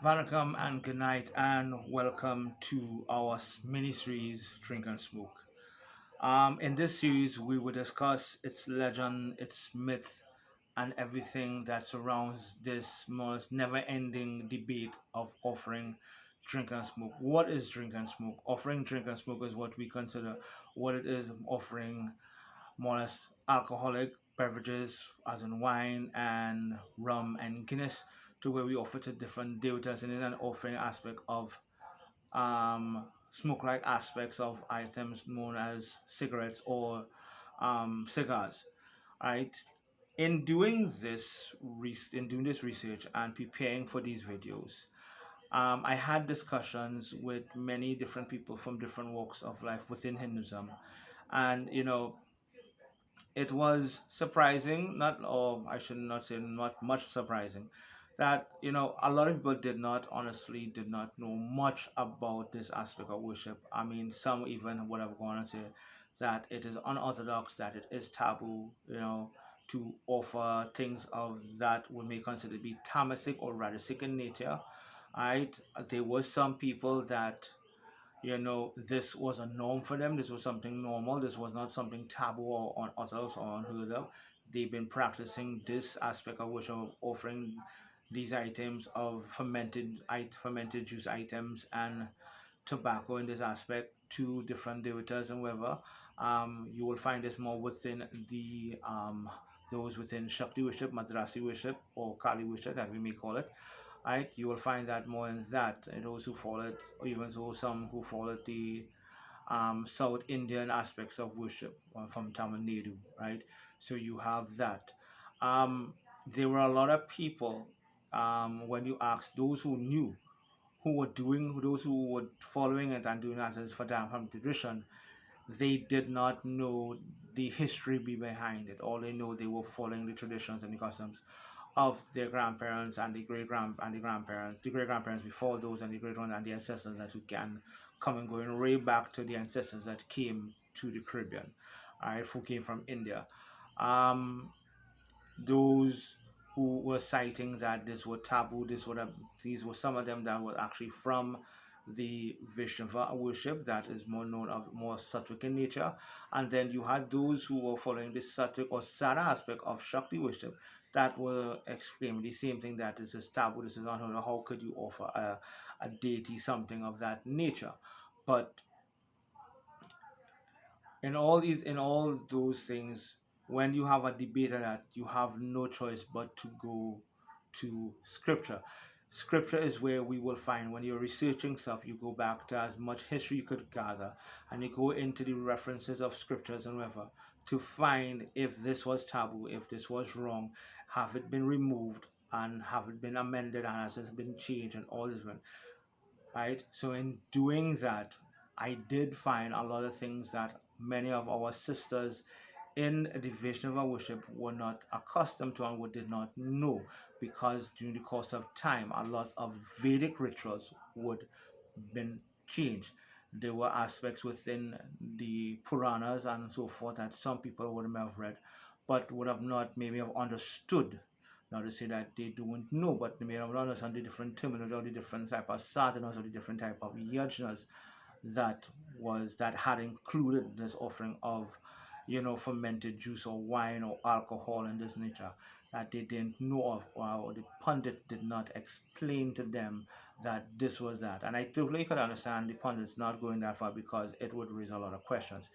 Welcome and good night, and welcome to our mini series Drink and Smoke. In this series, we will discuss its legend, its myth, and everything that surrounds this most never ending debate of offering drink and smoke. What is drink and smoke? Offering drink and smoke is what we consider what it is offering more or less alcoholic beverages, as in wine and rum and Guinness, to where we offer to different devotees and in an offering aspect of smoke like aspects of items known as cigarettes or cigars. Right? In doing this research and preparing for these videos, I had discussions with many different people from different walks of life within Hinduism, and it was surprising, not, or I should not say not much surprising, that a lot of people did not know much about this aspect of worship. I mean, some even would have gone and say that it is unorthodox, that it is taboo, to offer things of that we may consider to be tamasic or rajasic in nature. Right? There were some people that this was a norm for them. This was something normal. This was not something taboo or unorthodox or unheard of. They've been practicing this aspect of worship, of offering these items of fermented juice items and tobacco in this aspect to different devatas and whatever. You will find this more within the those within Shakti worship, Madrasi worship, or Kali worship, that we may call it. Right, you will find that more in that, and those who follow it, or even so some who follow the South Indian aspects of worship from Tamil Nadu, right? So you have that. Um, there were a lot of people, when you ask those who knew, who were doing, those who were following it and doing as for them from tradition, they did not know the history behind it. All they know, they were following the traditions and the customs of their grandparents and the grandparents, the great grandparents before those, and the great ones and the ancestors that we can come and going way back to the ancestors that came to the Caribbean, all right, who came from India. Um, those who were citing that this were taboo, these were some of them that were actually from the Vishnava worship that is more known of more sattvic in nature, and then you had those who were following the sattvic or sada aspect of Shakti worship that were exclaiming the same thing, that this is taboo, this is unheard of. How could you offer a deity something of that nature? But in all those things, when you have a debater, that you have no choice but to go to scripture is where we will find, when you're researching stuff, you go back to as much history you could gather, and you go into the references of scriptures and whatever, to find if this was taboo, if this was wrong, have it been removed, and have it been amended, and has it been changed, and all this, right? So in doing that, I did find a lot of things that many of our sisters in the Vaishnava worship were not accustomed to and did not know, because during the course of time, a lot of Vedic rituals would been changed. There were aspects within the Puranas and so forth that some people would have read, but would have not maybe have understood. Not to say that they don't know, but they may have understood the different terminology, or the different type of sadhanas, or the different type of yajnas that had included this offering of fermented juice or wine or alcohol in this nature, that they didn't know of, or the pundit did not explain to them that this was that. And I totally could understand the pundits not going that far, because it would raise a lot of questions.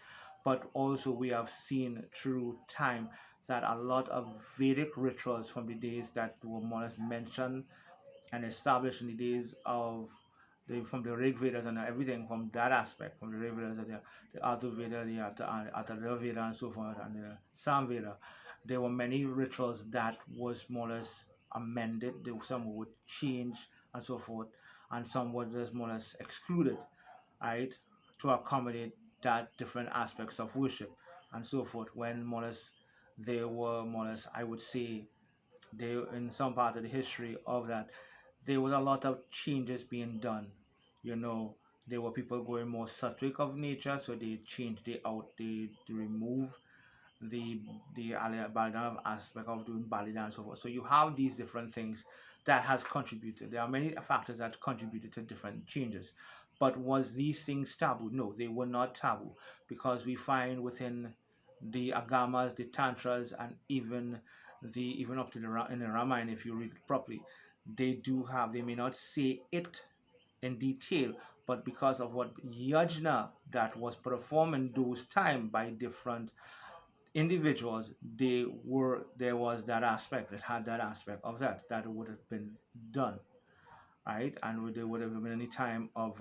But also, we have seen through time that a lot of Vedic rituals from the days that were more or less mentioned and established in the days of from the Rig Vedas and everything from that aspect, from the Rig Vedas, the Atha Veda, the Atharva Veda, and so forth, and the Sam Veda. There were many rituals that was more or less amended. Some would change and so forth, and some were just more or less excluded, right, to accommodate that different aspects of worship and so forth. When more or less they were more or less, I would say, they in some part of the history of that, there was a lot of changes being done. You know, there were people going more sattvic of nature, so they changed they remove the balidan aspect of doing balidan and so forth. So you have these different things that has contributed. There are many factors that contributed to different changes. But was these things taboo? No, they were not taboo, because we find within the agamas, the tantras, and even up to in the Ramayana, if you read it properly, they do have. They may not say it in detail, but because of what yajna that was performed in those time by different individuals, there was that aspect. It had that aspect of that would have been done, right? And there would have been any time of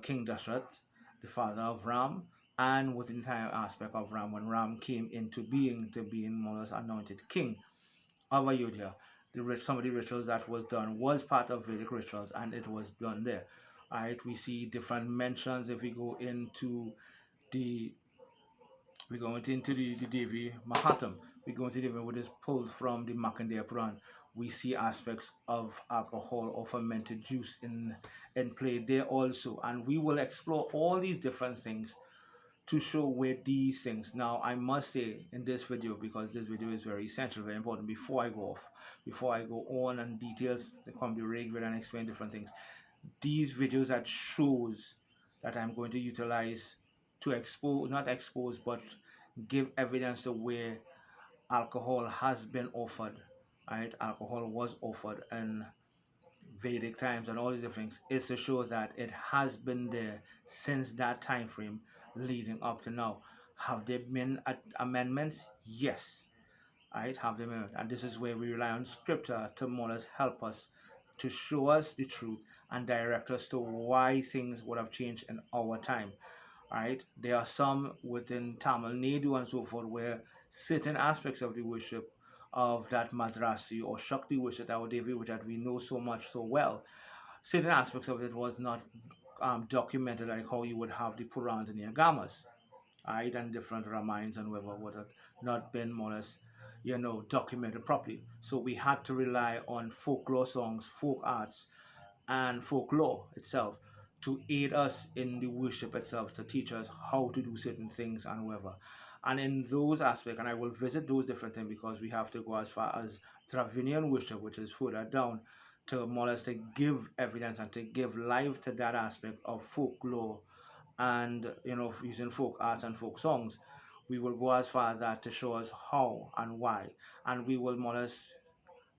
King Dashrath, the father of Ram, and within the time aspect of Ram, when Ram came into being to being more or less anointed king of Ayodhya. Some of the rituals that was done was part of Vedic rituals, and it was done there. Right, we see different mentions if we go into the we go into the Devi Mahatam. We go into the what is pulled from the Markandeya Puran. We see aspects of alcohol or fermented juice in play there also, and we will explore all these different things to show where these things. Now, I must say in this video, because this video is very essential, very important, before I go on and details the can be regular and explain different things. These videos that shows that I'm going to utilize to expose, not expose, but give evidence to where alcohol has been offered, right? Alcohol was offered in Vedic times and all these different things, is to show that it has been there since that time frame leading up to now. Have there been amendments? Yes. Right? Have them in. And this is where we rely on scripture to more or less help us to show us the truth and direct us to why things would have changed in our time. Right? There are some within Tamil Nadu and so forth where certain aspects of the worship of that Madrasi or Shakti worship, our Devi, which that we know so much so well, certain aspects of it was not documented, like how you would have the Purans and the Agamas, right, and different Ramayans and whatever would have not been more or less, documented properly. So we had to rely on folklore songs, folk arts, and folklore itself to aid us in the worship itself, to teach us how to do certain things and whatever. And in those aspects, and I will visit those different things because we have to go as far as Dravidian worship, which is further down, to more or less to give evidence and to give life to that aspect of folklore and using folk arts and folk songs. We will go as far as that to show us how and why, and we will more or less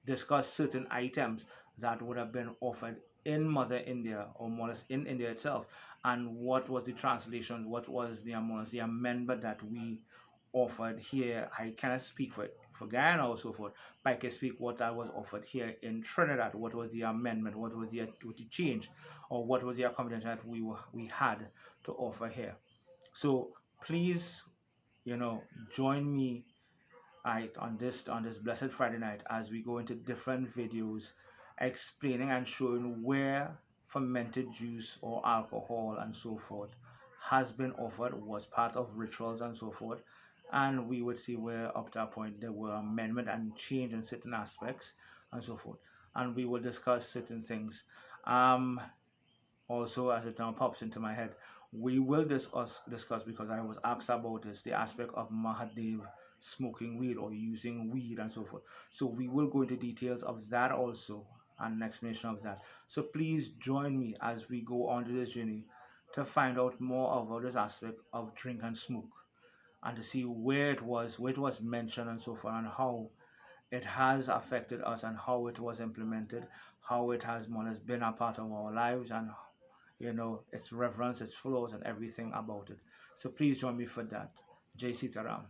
discuss certain items that would have been offered in Mother India or more or less in India itself, and what was the translation, what was the more or less the amendment that we offered here. I cannot speak for Guyana or so forth, but I can speak what that was offered here in Trinidad. What was the amendment? What the change, or what was the accommodation that we had to offer here? So please, join me on this blessed Friday night as we go into different videos explaining and showing where fermented juice or alcohol and so forth has been offered, was part of rituals and so forth, and we would see where up to that point there were amendment and change in certain aspects and so forth, and we will discuss certain things. Also, as it now pops into my head, we will discuss, because I was asked about this, the aspect of Mahadev smoking weed or using weed and so forth. So we will go into details of that also, and an explanation of that. So please join me as we go on to this journey to find out more about this aspect of drink and smoke, and to see where it was mentioned and so forth, and how it has affected us and how it was implemented, how it has more or less been a part of our lives, and its reverence, its flaws, and everything about it. So please join me for that. Jai Sitaram.